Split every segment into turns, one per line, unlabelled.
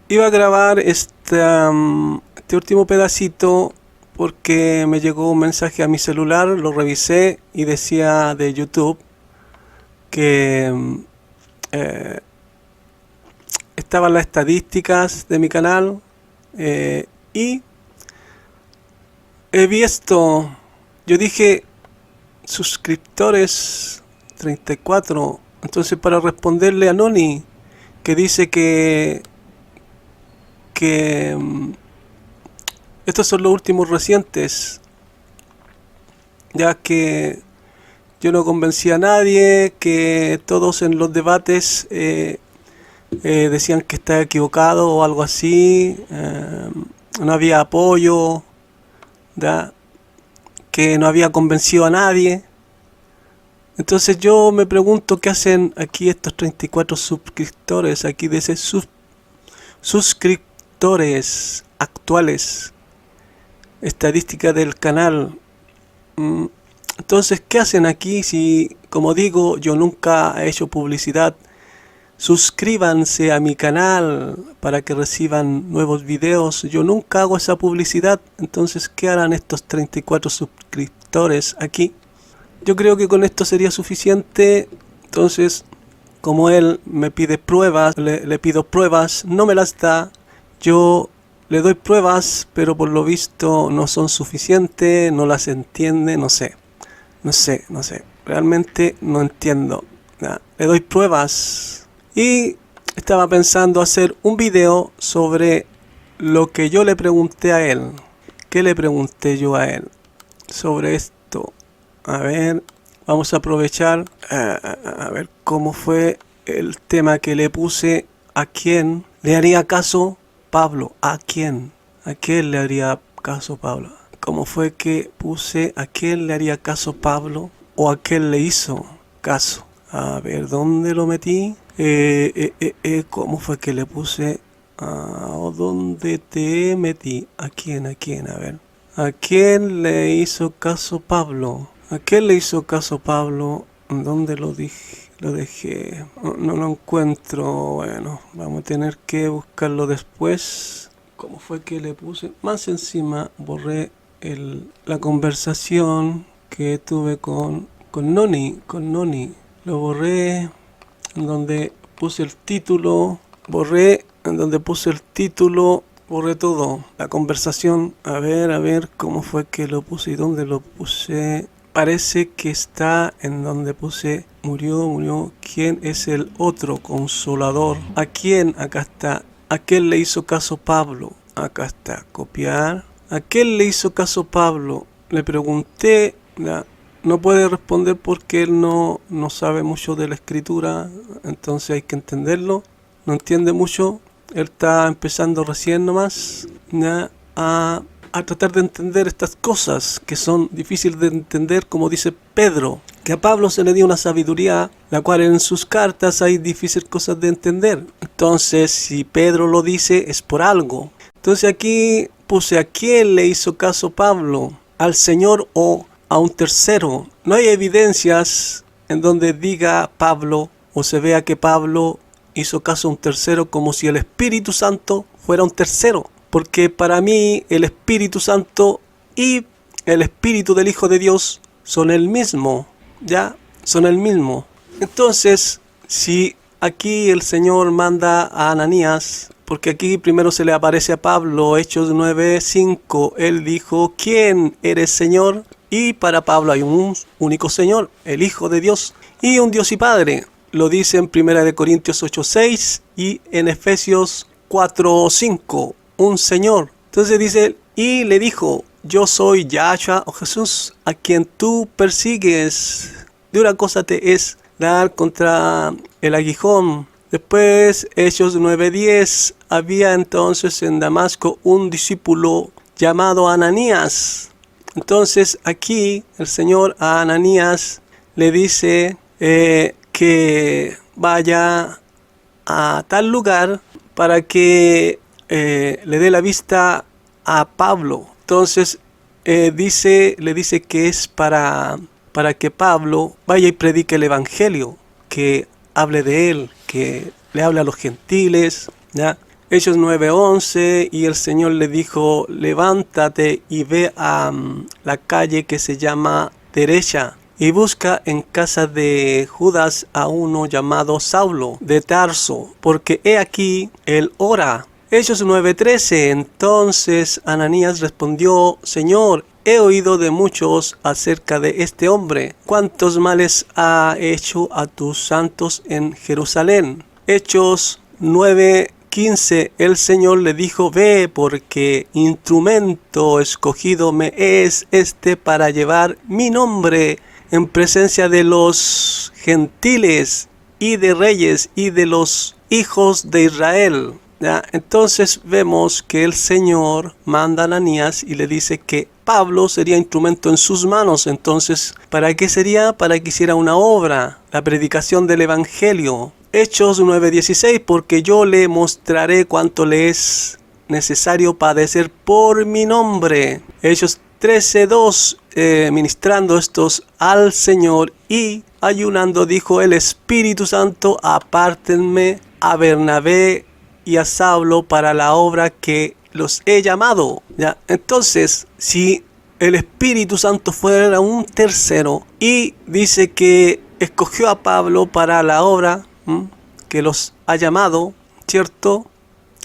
Iba a grabar este último pedacito porque me llegó un mensaje a mi celular, lo revisé y decía de YouTube que eh, estaban las estadísticas de mi canal y vi esto. Yo dije suscriptores 34. Entonces, para responderle a Noni, que dice que estos son los últimos recientes, ya que yo no convencí a nadie, que todos en los debates decían que estaba equivocado o algo así, no había apoyo, ¿ya? Que no había convencido a nadie. Entonces yo me pregunto qué hacen aquí estos 34 suscriptores, aquí de ese suscriptores actuales, estadística del canal. Entonces, ¿qué hacen aquí si, como digo, yo nunca he hecho publicidad? Suscríbanse a mi canal para que reciban nuevos videos. Yo nunca hago esa publicidad. Entonces, ¿qué harán estos 34 suscriptores aquí? Yo creo que con esto sería suficiente. Entonces, como él me pide pruebas, le pido pruebas, no me las da. Yo le doy pruebas, pero por lo visto no son suficientes, no las entiende, no sé. Realmente no entiendo. Ya, le doy pruebas. Y estaba pensando hacer un video sobre lo que yo le pregunté a él. ¿Qué le pregunté yo a él sobre esto? A ver, vamos a aprovechar a ver cómo fue el tema que le puse. ¿A quién le haría caso Pablo? ¿A quién? ¿A quién le haría caso Pablo? ¿Cómo fue que puse a quién le haría caso Pablo? ¿O a quién le hizo caso? A ver, ¿dónde lo metí? ¿Cómo fue que le puse? ¿O dónde te metí? ¿A quién? ¿A quién? A ver. ¿A quién le hizo caso Pablo? ¿A quién le hizo caso Pablo? ¿Dónde lo dije? Lo dejé. No lo encuentro. Bueno, vamos a tener que buscarlo después. ¿Cómo fue que le puse? Más encima borré la conversación que tuve con Noni. Lo borré en donde puse el título. Borré en donde puse el título. Borré todo. La conversación. A ver cómo fue que lo puse y dónde lo puse. Parece que está en donde puse murió. ¿Quién es el otro consolador? ¿A quién? Acá está. ¿A quién le hizo caso Pablo? Acá está. Copiar. ¿A quién le hizo caso Pablo? Le pregunté. No puede responder porque él no sabe mucho de la escritura. Entonces hay que entenderlo. No entiende mucho. Él está empezando recién nomás. A tratar de entender estas cosas que son difíciles de entender, como dice Pedro, que a Pablo se le dio una sabiduría, la cual en sus cartas hay difíciles cosas de entender. Entonces, si Pedro lo dice, es por algo. Entonces aquí puse a quién le hizo caso Pablo, al Señor o a un tercero. No hay evidencias en donde diga Pablo o se vea que Pablo hizo caso a un tercero, como si el Espíritu Santo fuera un tercero. Porque para mí el Espíritu Santo y el Espíritu del Hijo de Dios son el mismo, ¿ya? Son el mismo. Entonces, si aquí el Señor manda a Ananías, porque aquí primero se le aparece a Pablo, Hechos 9:5, él dijo, ¿quién eres, Señor? Y para Pablo hay un único Señor, el Hijo de Dios, y un Dios y Padre. Lo dice en 1 Corintios 8:6 y en Efesios 4:5. Un Señor. Entonces dice, y le dijo, yo soy Yahshua o Jesús, a quien tú persigues. De una cosa te es dar contra el aguijón. Después, Hechos 9:10, había entonces en Damasco un discípulo llamado Ananías. Entonces aquí el Señor a Ananías le dice que vaya a tal lugar para que le dé la vista a Pablo. Entonces le dice que es para que Pablo vaya y predique el evangelio, que hable de él, que le hable a los gentiles, ¿ya? Hechos 9:11, y el Señor le dijo, levántate y ve a la calle que se llama Derecha, y busca en casa de Judas a uno llamado Saulo de Tarso, porque he aquí él ora. Hechos 9:13, entonces Ananías respondió, Señor, he oído de muchos acerca de este hombre, cuántos males ha hecho a tus santos en Jerusalén. Hechos 9:15, el Señor le dijo, ve, porque instrumento escogido me es este para llevar mi nombre en presencia de los gentiles y de reyes y de los hijos de Israel. ¿Ya? Entonces vemos que el Señor manda a Ananías y le dice que Pablo sería instrumento en sus manos. Entonces, ¿para qué sería? Para que hiciera una obra, la predicación del Evangelio. Hechos 9:16, porque yo le mostraré cuánto le es necesario padecer por mi nombre. Hechos 13:2, ministrando estos al Señor y ayunando, dijo el Espíritu Santo, apártenme a Bernabé y a Saulo para la obra que los he llamado. ¿Ya? Entonces, si el Espíritu Santo fuera un tercero y dice que escogió a Pablo para la obra que los ha llamado, ¿cierto?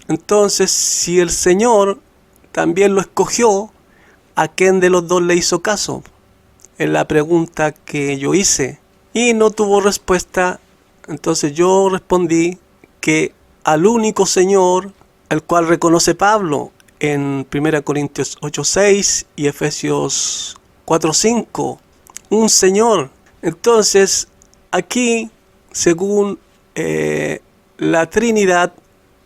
Entonces, si el Señor también lo escogió, ¿a quién de los dos le hizo caso? Es la pregunta que yo hice y no tuvo respuesta. Entonces yo respondí que al único Señor, el cual reconoce Pablo en 1 Corintios 8:6 y Efesios 4:5, un Señor. Entonces, aquí, según la Trinidad,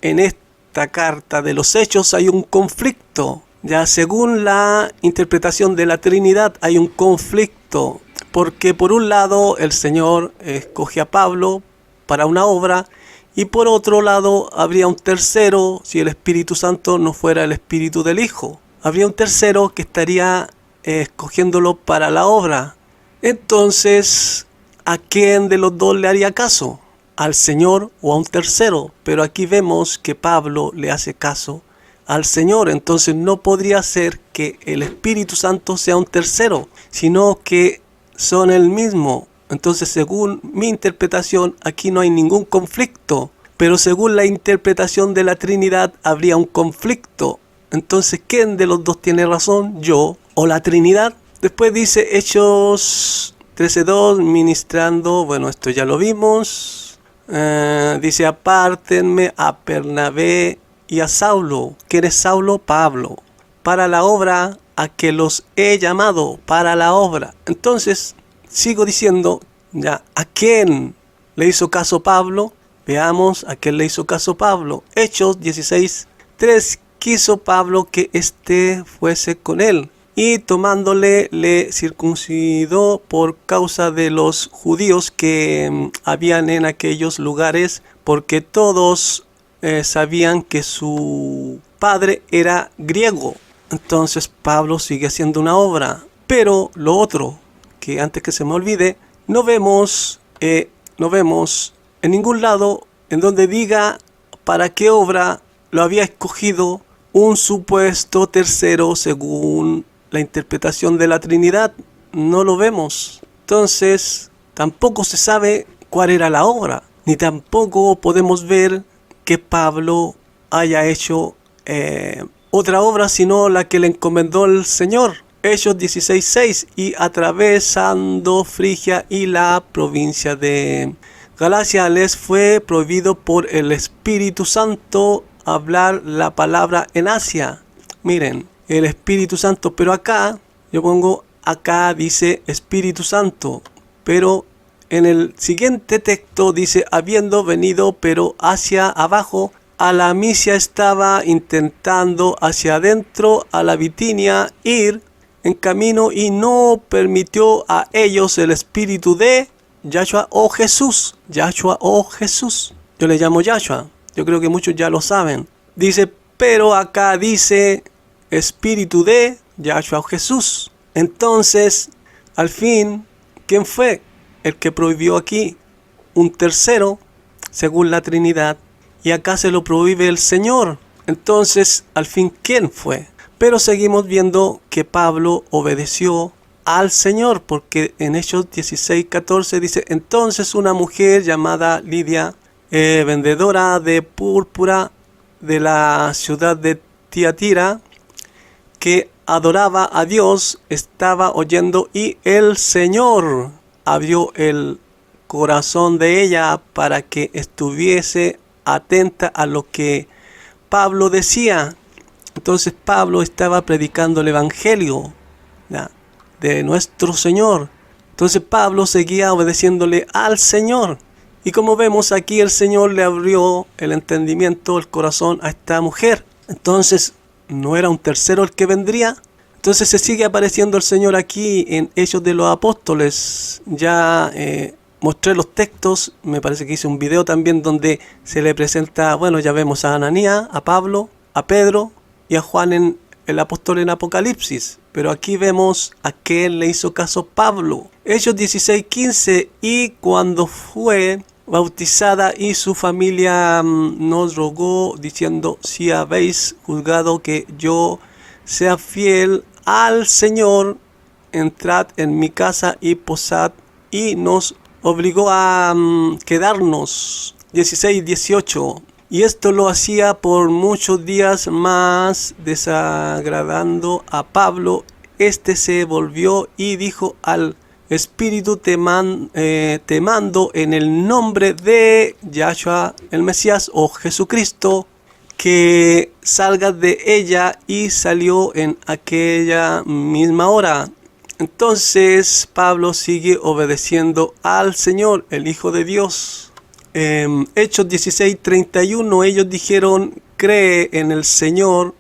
en esta carta de los Hechos hay un conflicto. Ya según la interpretación de la Trinidad hay un conflicto, porque por un lado el Señor escoge a Pablo para una obra, y por otro lado habría un tercero si el Espíritu Santo no fuera el Espíritu del Hijo. Habría un tercero que estaría escogiéndolo para la obra. Entonces, ¿a quién de los dos le haría caso? ¿Al Señor o a un tercero? Pero aquí vemos que Pablo le hace caso al Señor. Entonces no podría ser que el Espíritu Santo sea un tercero, sino que son el mismo. Entonces, según mi interpretación, aquí no hay ningún conflicto, pero según la interpretación de la Trinidad habría un conflicto. Entonces, ¿quién de los dos tiene razón? ¿Yo o la Trinidad? Después dice Hechos 13:2, ministrando, bueno, esto ya lo vimos. Dice, apártenme a Bernabé y a Saulo. ¿Quién es Saulo? Pablo. Para la obra a que los he llamado, para la obra. Entonces, sigo diciendo, ya, ¿a quién le hizo caso Pablo? Veamos a quién le hizo caso Pablo. Hechos 16:3, quiso Pablo que éste fuese con él, y tomándole le circuncidó por causa de los judíos que habían en aquellos lugares, porque todos sabían que su padre era griego. Entonces Pablo sigue haciendo una obra. Pero lo otro, que antes que se me olvide, no vemos en ningún lado en donde diga para qué obra lo había escogido un supuesto tercero según la interpretación de la Trinidad. No lo vemos. Entonces, tampoco se sabe cuál era la obra, ni tampoco podemos ver que Pablo haya hecho otra obra sino la que le encomendó el Señor. Hechos 16:6, y atravesando Frigia y la provincia de Galacia les fue prohibido por el Espíritu Santo hablar la palabra en Asia. Miren, el Espíritu Santo, pero acá, yo pongo, acá dice Espíritu Santo, pero en el siguiente texto dice, habiendo venido pero hacia abajo, a la Misia estaba intentando hacia adentro a la Bitinia ir en camino, y no permitió a ellos el espíritu de Yahshua o Jesús. Yahshua o Jesús. Yo le llamo Yahshua. Yo creo que muchos ya lo saben. Dice, pero acá dice espíritu de Yahshua o Jesús. Entonces, al fin, ¿quién fue el que prohibió aquí? Un tercero, según la Trinidad. y acá se lo prohíbe el Señor. Entonces, al fin, ¿quién fue? Pero seguimos viendo que Pablo obedeció al Señor, porque en Hechos 16:14 dice: entonces una mujer llamada Lidia, vendedora de púrpura de la ciudad de Tiatira, que adoraba a Dios, estaba oyendo, y el Señor abrió el corazón de ella para que estuviese atenta a lo que Pablo decía. Entonces Pablo estaba predicando el evangelio, ¿ya?, de nuestro Señor. Entonces Pablo seguía obedeciéndole al Señor. Y como vemos aquí, el Señor le abrió el entendimiento, el corazón a esta mujer. Entonces, ¿no era un tercero el que vendría? Entonces se sigue apareciendo el Señor aquí en Hechos de los Apóstoles. Ya mostré los textos, me parece que hice un video también donde se le presenta, bueno, ya vemos a Ananías, a Pablo, a Pedro y a Juan, el apóstol en Apocalipsis. Pero aquí vemos a quién le hizo caso Pablo. Hechos 16:15: y cuando fue bautizada y su familia nos rogó diciendo: si habéis juzgado que yo sea fiel al Señor, entrad en mi casa y posad. Y nos obligó a quedarnos. 16:18: y esto lo hacía por muchos días más, desagradando a Pablo. Este se volvió y dijo al Espíritu: te mando en el nombre de Yahshua el Mesías, o Jesucristo, que salgas de ella. Y salió en aquella misma hora. Entonces Pablo sigue obedeciendo al Señor, el Hijo de Dios. Hechos 16:31: ellos dijeron: cree en el Señor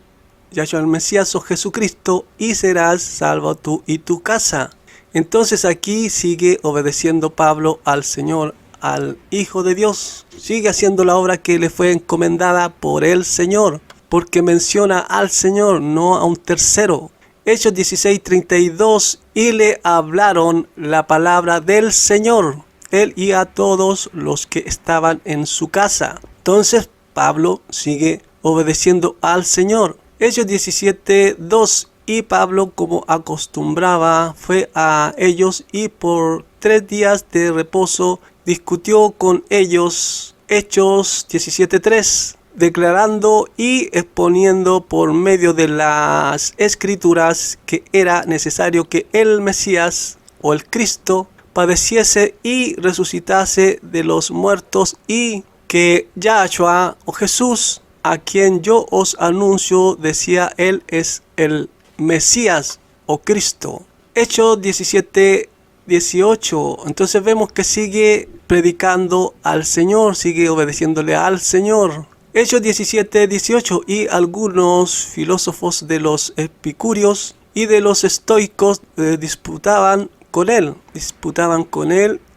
Yahshua el Mesías, o Jesucristo, y serás salvo tú y tu casa. Entonces aquí sigue obedeciendo Pablo al Señor, al Hijo de Dios. Sigue haciendo la obra que le fue encomendada por el Señor, porque menciona al Señor, no a un tercero. Hechos 16:32: y le hablaron la palabra del Señor, él y a todos los que estaban en su casa. Entonces Pablo sigue obedeciendo al Señor. Hechos 17:2: y Pablo, como acostumbraba, fue a ellos y por 3 días de reposo discutió con ellos. Hechos 17:3: declarando y exponiendo por medio de las Escrituras que era necesario que el Mesías, o el Cristo, padeciese y resucitase de los muertos, y que Yahshua, o Jesús, a quien yo os anuncio, decía, él es el Mesías, o Cristo. Hechos 17:18. Entonces vemos que sigue predicando al Señor, sigue obedeciéndole al Señor. Hechos 17:18: y algunos filósofos de los epicúreos y de los estoicos disputaban con él,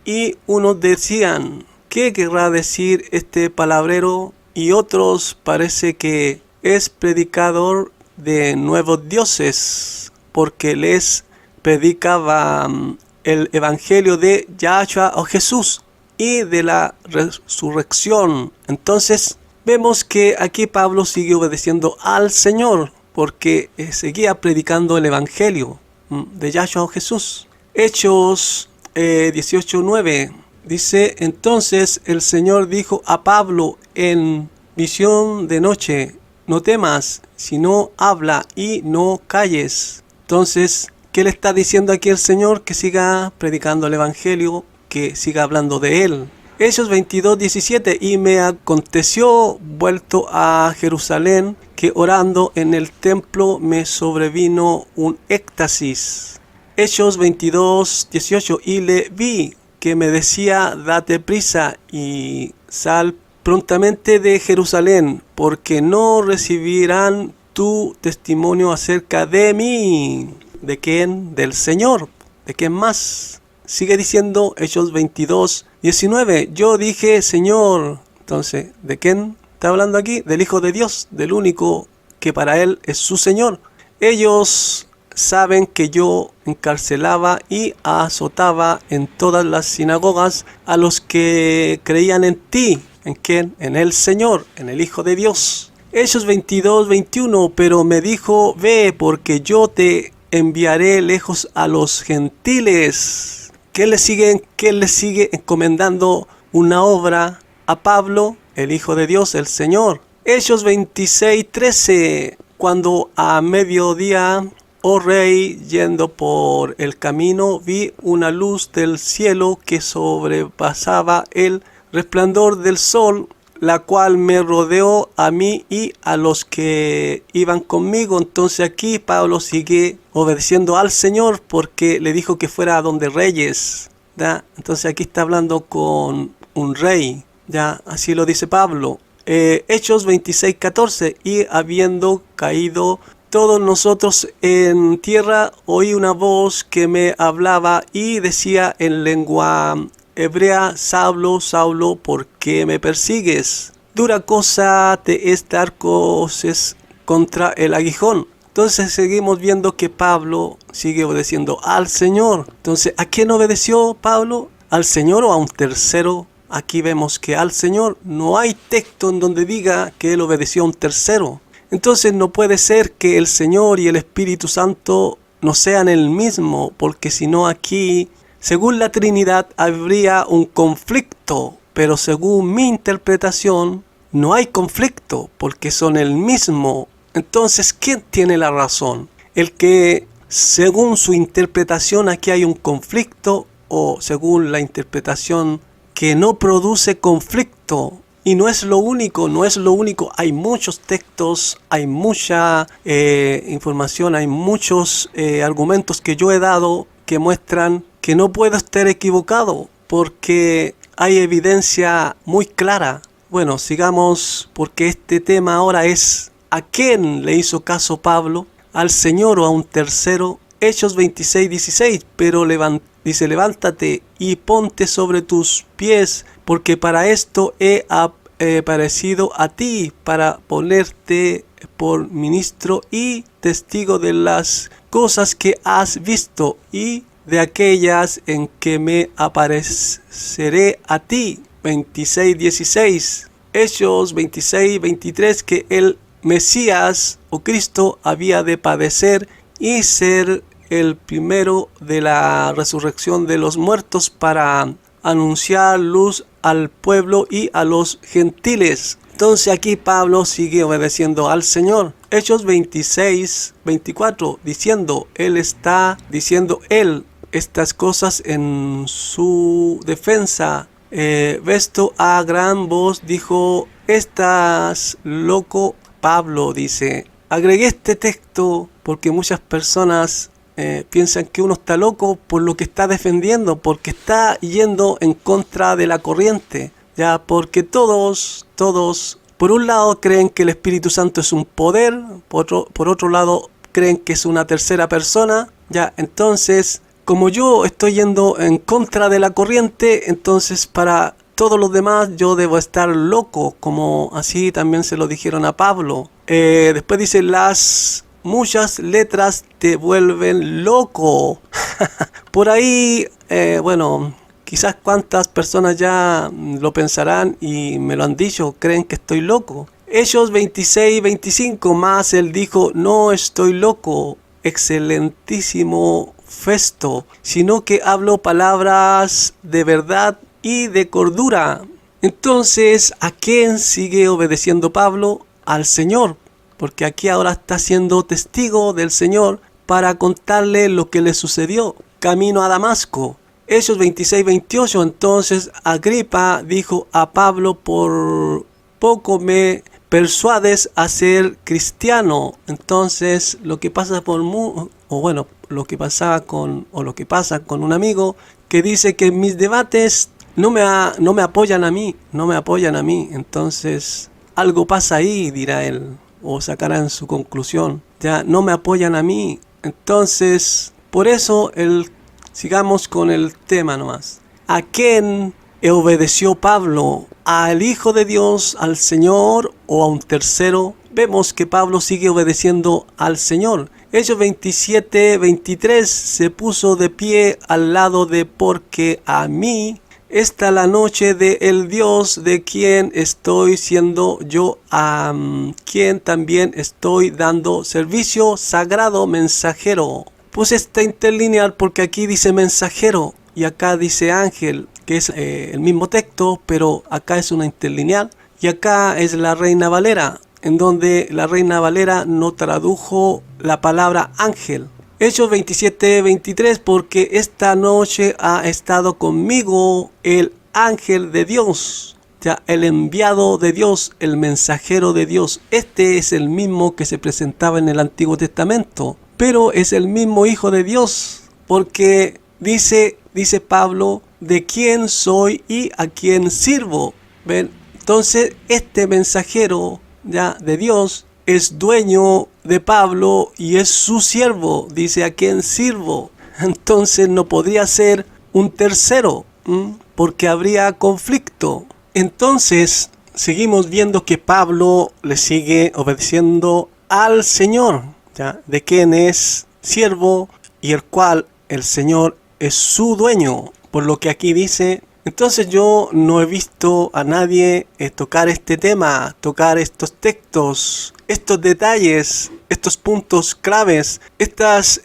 y unos decían: ¿qué querrá decir este palabrero? Y otros: parece que es predicador de nuevos dioses, porque les predicaba el evangelio de Yahshua, o Jesús, y de la resurrección. Entonces vemos que aquí Pablo sigue obedeciendo al Señor, porque seguía predicando el evangelio de Yahshua, o Jesús. Hechos 18:9 dice: entonces el Señor dijo a Pablo en visión de noche: no temas, sino habla y no calles. Entonces, ¿qué le está diciendo aquí el Señor? Que siga predicando el evangelio, que siga hablando de él. Hechos 22:17: y me aconteció, vuelto a Jerusalén, que orando en el templo me sobrevino un éxtasis. Hechos 22:18: y le vi que me decía: date prisa y sal prontamente de Jerusalén, porque no recibirán tu testimonio acerca de mí. ¿De quién? Del Señor. ¿De quién más? Sigue diciendo Hechos 22:19: yo dije: Señor. Entonces, ¿de quién está hablando aquí? Del Hijo de Dios, del único que para él es su Señor. Ellos saben que yo encarcelaba y azotaba en todas las sinagogas a los que creían en ti. ¿En quién? En el Señor, en el Hijo de Dios. Hechos 22:21, pero me dijo, ve, porque yo te enviaré lejos a los gentiles. ¿Qué le sigue encomendando una obra a Pablo? El Hijo de Dios, el Señor. Hechos 26:13, cuando a mediodía, oh rey, yendo por el camino, vi una luz del cielo que sobrepasaba el resplandor del sol, la cual me rodeó a mí y a los que iban conmigo. Entonces aquí Pablo sigue obedeciendo al Señor porque le dijo que fuera a donde reyes, ¿ya? Entonces aquí está hablando con un rey, ya, así lo dice Pablo. Hechos 26:14, y habiendo caído todos nosotros en tierra, oí una voz que me hablaba y decía en lengua hebrea, Saulo, Saulo, ¿por qué me persigues? Dura cosa te es dar coces contra el aguijón. Entonces seguimos viendo que Pablo sigue obedeciendo al Señor. Entonces, ¿a quién obedeció Pablo? ¿Al Señor o a un tercero? Aquí vemos que al Señor. No hay texto en donde diga que él obedeció a un tercero. Entonces no puede ser que el Señor y el Espíritu Santo no sean el mismo, porque si no aquí, según la Trinidad, habría un conflicto, pero según mi interpretación, no hay conflicto, porque son el mismo. Entonces, ¿quién tiene la razón? ¿El que, según su interpretación, aquí hay un conflicto, o según la interpretación que no produce conflicto? Y no es lo único, hay muchos textos, hay mucha información, hay muchos argumentos que yo he dado que muestran que no puedo estar equivocado, porque hay evidencia muy clara. Bueno, sigamos, porque este tema ahora es ¿a quién le hizo caso Pablo? ¿Al Señor o a un tercero? Hechos 26:16, pero dice, levántate y ponte sobre tus pies, porque para esto he aparecido a ti, para ponerte por ministro y testigo de las cosas que has visto y de aquellas en que me apareceré a ti. 26:16. Hechos 26:23, que el Mesías o Cristo había de padecer y ser el primero de la resurrección de los muertos para anunciar luz al pueblo y a los gentiles. Entonces aquí Pablo sigue obedeciendo al Señor. Hechos 26:24, él está diciendo estas cosas en su defensa. Vesto a gran voz dijo, estás loco. Pablo dice, agregué este texto porque muchas personas piensan que uno está loco por lo que está defendiendo, porque está yendo en contra de la corriente, ya, porque todos, por un lado creen que el Espíritu Santo es un poder, por otro lado creen que es una tercera persona, ya, entonces, como yo estoy yendo en contra de la corriente, entonces para todos los demás yo debo estar loco, como así también se lo dijeron a Pablo. Después dice, las muchas letras te vuelven loco. Por ahí, bueno, quizás cuántas personas ya lo pensarán y me lo han dicho, creen que estoy loco. Hechos 26:25, más él dijo, no estoy loco, excelentísimo Festo, sino que hablo palabras de verdad y de cordura. Entonces, ¿a quién sigue obedeciendo Pablo? Al Señor, porque aquí ahora está siendo testigo del Señor para contarle lo que le sucedió camino a Damasco. Hechos 26:28, entonces Agripa dijo a Pablo, por poco me persuades a ser cristiano. Entonces lo que pasa lo que pasa con un amigo que dice que mis debates no me apoyan a mí, entonces algo pasa ahí, dirá él, o sacará en su conclusión, ya no me apoyan a mí. Entonces, por eso sigamos con el tema nomás. ¿A quién obedeció Pablo? ¿Al Hijo de Dios, al Señor o a un tercero? Vemos que Pablo sigue obedeciendo al Señor. Hechos 27:23, se puso de pie al lado de porque a mí esta la noche de el Dios de quien estoy siendo yo, a quien también estoy dando servicio sagrado mensajero. Puse esta interlineal porque aquí dice mensajero y acá dice ángel, que es el mismo texto, pero acá es una interlineal y acá es la Reina Valera, en donde la Reina Valera no tradujo la palabra ángel. Hechos 27:23, porque esta noche ha estado conmigo el ángel de Dios, ya el enviado de Dios, el mensajero de Dios. Este es el mismo que se presentaba en el Antiguo Testamento, pero es el mismo Hijo de Dios, porque dice Pablo, de quién soy y a quién sirvo. ¿Ven? Entonces este mensajero ya de Dios es dueño de Pablo y es su siervo, dice a quien sirvo. Entonces no podría ser un tercero, porque habría conflicto. Entonces seguimos viendo que Pablo le sigue obedeciendo al Señor, ¿ya? De quien es siervo y el cual el Señor es su dueño, por lo que aquí dice. Entonces yo no he visto a nadie tocar este tema, tocar estos textos, estos detalles, estos puntos claves, estas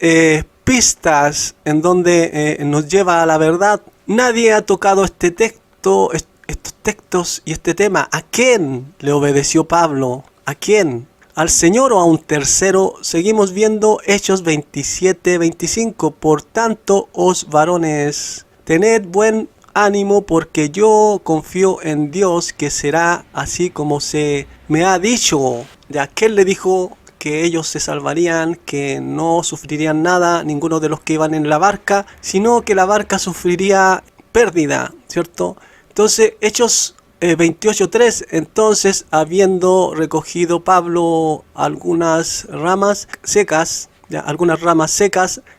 pistas en donde nos lleva a la verdad. Nadie ha tocado este texto, estos textos y este tema. ¿A quién le obedeció Pablo? ¿A quién? ¿Al Señor o a un tercero? Seguimos viendo Hechos 27:25. Por tanto, os varones, tened buen ánimo, porque yo confío en Dios que será así como se me ha dicho. Ya que él le dijo que ellos se salvarían, que no sufrirían nada, ninguno de los que iban en la barca, sino que la barca sufriría pérdida, ¿cierto? Entonces, Hechos 28:3, entonces, habiendo recogido Pablo algunas ramas secas,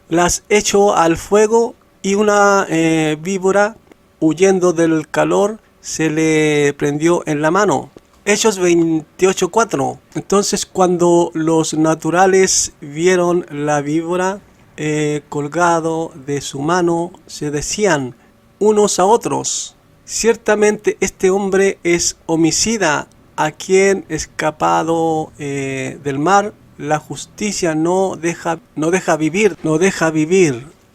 las echó al fuego, y una víbora, huyendo del calor, se le prendió en la mano. Hechos 28:4. Entonces cuando los naturales vieron la víbora colgado de su mano, se decían unos a otros, ciertamente este hombre es homicida, a quien escapado del mar, la justicia no deja vivir.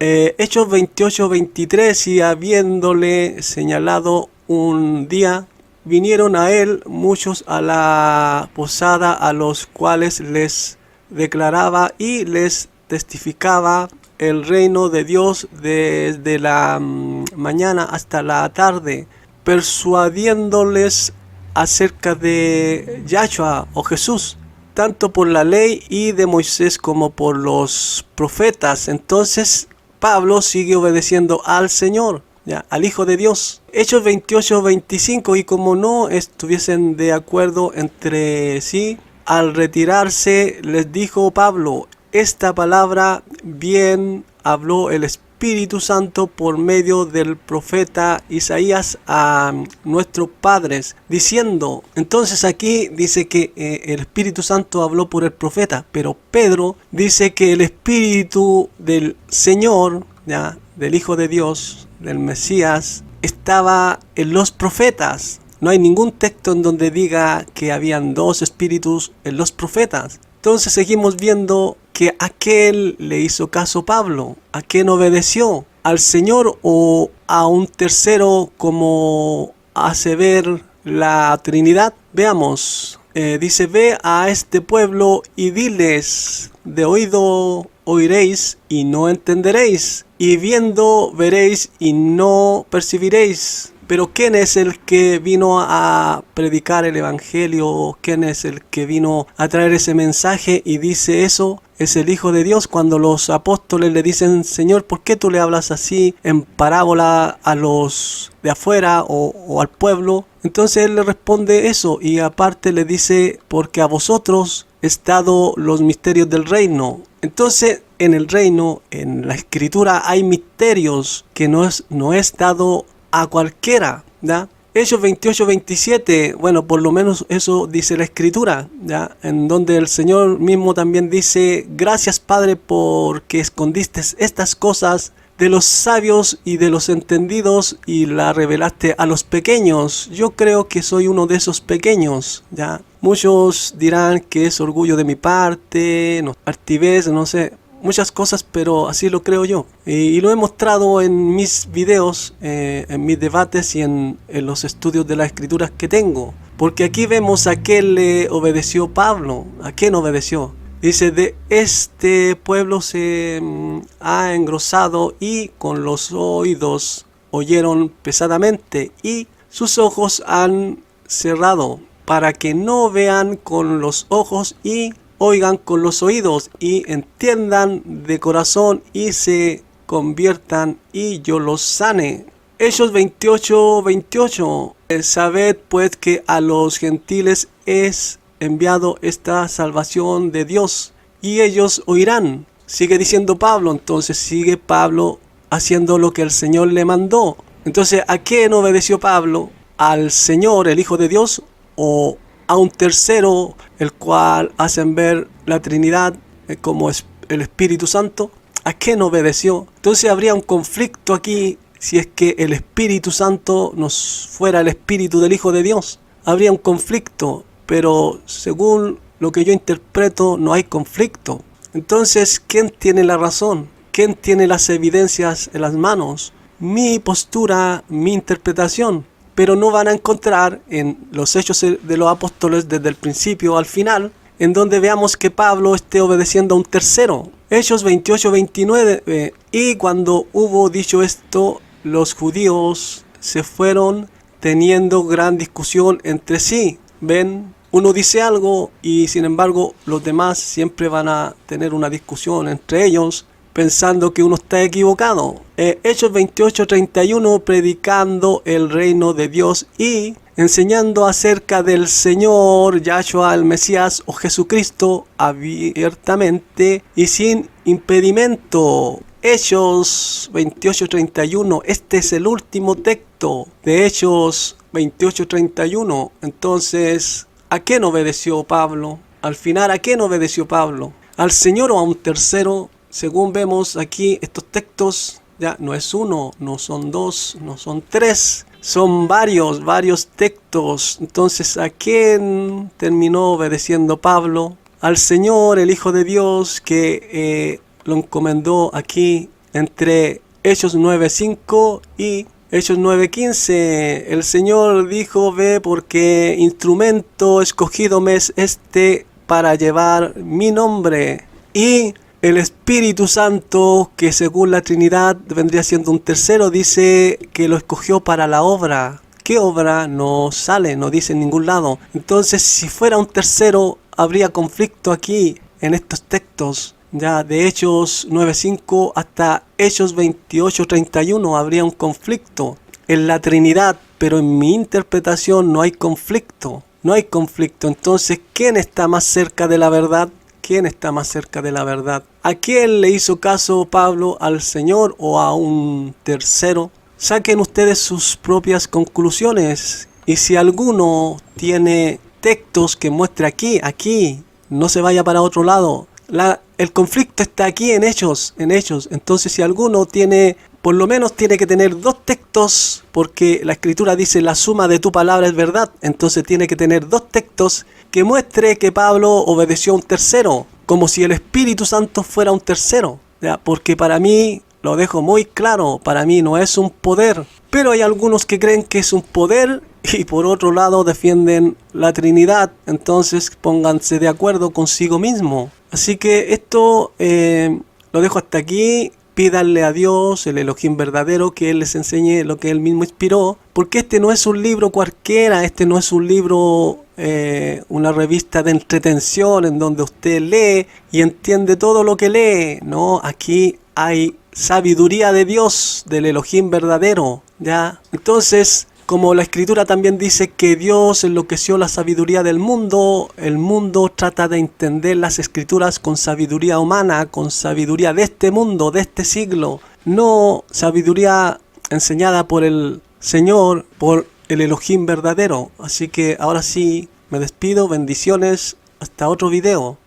Hechos 28:23, y habiéndole señalado un día, vinieron a él muchos a la posada, a los cuales les declaraba y les testificaba el reino de Dios desde la mañana hasta la tarde, persuadiéndoles acerca de Yahshua o Jesús, tanto por la ley y de Moisés como por los profetas. Entonces Pablo sigue obedeciendo al Señor, ¿ya? Al Hijo de Dios. Hechos 28:25, y como no estuviesen de acuerdo entre sí, al retirarse les dijo Pablo, esta palabra bien habló el Espíritu Santo por medio del profeta Isaías a nuestros padres, diciendo. Entonces aquí dice que el Espíritu Santo habló por el profeta, pero Pedro dice que el Espíritu del Señor, ¿ya? Del Hijo de Dios, del Mesías, estaba en los profetas. No hay ningún texto en donde diga que habían dos espíritus en los profetas. Entonces seguimos viendo que a quién le hizo caso Pablo, a quién obedeció, al Señor o a un tercero, como hace ver la Trinidad. Veamos, dice, ve a este pueblo y diles, de oído oiréis y no entenderéis, y viendo veréis y no percibiréis. Pero ¿quién es el que vino a predicar el evangelio? ¿Quién es el que vino a traer ese mensaje y dice eso? Es el Hijo de Dios. Cuando los apóstoles le dicen, Señor, ¿por qué tú le hablas así en parábola a los de afuera o al pueblo? Entonces él le responde eso, y aparte le dice, porque a vosotros es dado los misterios del reino. Entonces en el reino, en la escritura, hay misterios que no es dado a cualquiera, ¿ya? Hechos 28:27, bueno, por lo menos eso dice la escritura, ¿ya? En donde el Señor mismo también dice, gracias Padre porque escondiste estas cosas de los sabios y de los entendidos y la revelaste a los pequeños. Yo creo que soy uno de esos pequeños, ¿ya? Muchos dirán que es orgullo de mi parte, no, altivez, no sé, muchas cosas, pero así lo creo yo. Y lo he mostrado en mis videos, en mis debates y en los estudios de las escrituras que tengo. Porque aquí vemos a qué le obedeció Pablo, a quién obedeció. Dice, de este pueblo se ha engrosado y con los oídos oyeron pesadamente y sus ojos han cerrado para que no vean con los ojos y oigan con los oídos y entiendan de corazón y se conviertan y yo los sane. Hechos 28:28. Sabed pues que a los gentiles es enviado esta salvación de Dios y ellos oirán. Sigue diciendo Pablo, entonces sigue Pablo haciendo lo que el Señor le mandó. Entonces, ¿a quién obedeció Pablo? ¿Al Señor, el Hijo de Dios, o a un tercero, el cual hacen ver la Trinidad como el Espíritu Santo? ¿A quién obedeció? Entonces habría un conflicto aquí si es que el Espíritu Santo nos fuera el Espíritu del Hijo de Dios. Habría un conflicto, pero según lo que yo interpreto no hay conflicto. Entonces, ¿quién tiene la razón? ¿Quién tiene las evidencias en las manos? Mi postura, mi interpretación. Pero no van a encontrar en los Hechos de los Apóstoles desde el principio al final, en donde veamos que Pablo esté obedeciendo a un tercero. Hechos 28:29. Y cuando hubo dicho esto, los judíos se fueron teniendo gran discusión entre sí. ¿Ven? Uno dice algo y sin embargo los demás siempre van a tener una discusión entre ellos pensando que uno está equivocado. Hechos 28:31, predicando el reino de Dios y enseñando acerca del Señor Yahshua el Mesías o Jesucristo abiertamente y sin impedimento. Hechos 28:31, este es el último texto de Hechos 28:31. Entonces, ¿a quién obedeció Pablo? Al final, ¿a quién obedeció Pablo? ¿Al Señor o a un tercero? Según vemos aquí, estos textos ya no es uno, no son dos, no son tres, son varios textos. Entonces, ¿a quién terminó obedeciendo Pablo? Al Señor, el Hijo de Dios, que lo encomendó aquí entre Hechos 9:5 y Hechos 9:15. El Señor dijo, ve, porque instrumento escogido me es este para llevar mi nombre. Y el Espíritu Santo, que según la Trinidad vendría siendo un tercero, dice que lo escogió para la obra. ¿Qué obra? No sale, no dice en ningún lado. Entonces, si fuera un tercero, habría conflicto aquí en estos textos. Ya de Hechos 9:5 hasta Hechos 28:31 habría un conflicto en la Trinidad, pero en mi interpretación no hay conflicto. No hay conflicto. Entonces, ¿quién está más cerca de la verdad? ¿Quién está más cerca de la verdad? ¿A quién le hizo caso Pablo? ¿Al Señor o a un tercero? Saquen ustedes sus propias conclusiones. Y si alguno tiene textos que muestre aquí, no se vaya para otro lado. El conflicto está aquí en Hechos. Entonces, si alguno tiene, por lo menos tiene que tener dos textos, porque la Escritura dice la suma de tu palabra es verdad. Entonces tiene que tener dos textos que muestre que Pablo obedeció a un tercero, como si el Espíritu Santo fuera un tercero. ¿Ya? Porque para mí, lo dejo muy claro, para mí no es un poder. Pero hay algunos que creen que es un poder y por otro lado defienden la Trinidad. Entonces pónganse de acuerdo consigo mismo. Así que esto lo dejo hasta aquí. Pídanle a Dios, el Elohim verdadero, que Él les enseñe lo que Él mismo inspiró. Porque este no es un libro cualquiera, este no es un libro, una revista de entretención en donde usted lee y entiende todo lo que lee. No, aquí hay sabiduría de Dios, del Elohim verdadero. ¿Ya? Entonces, como la Escritura también dice que Dios enloqueció la sabiduría del mundo, el mundo trata de entender las Escrituras con sabiduría humana, con sabiduría de este mundo, de este siglo, no sabiduría enseñada por el Señor, por el Elohim verdadero. Así que ahora sí, me despido, bendiciones, hasta otro video.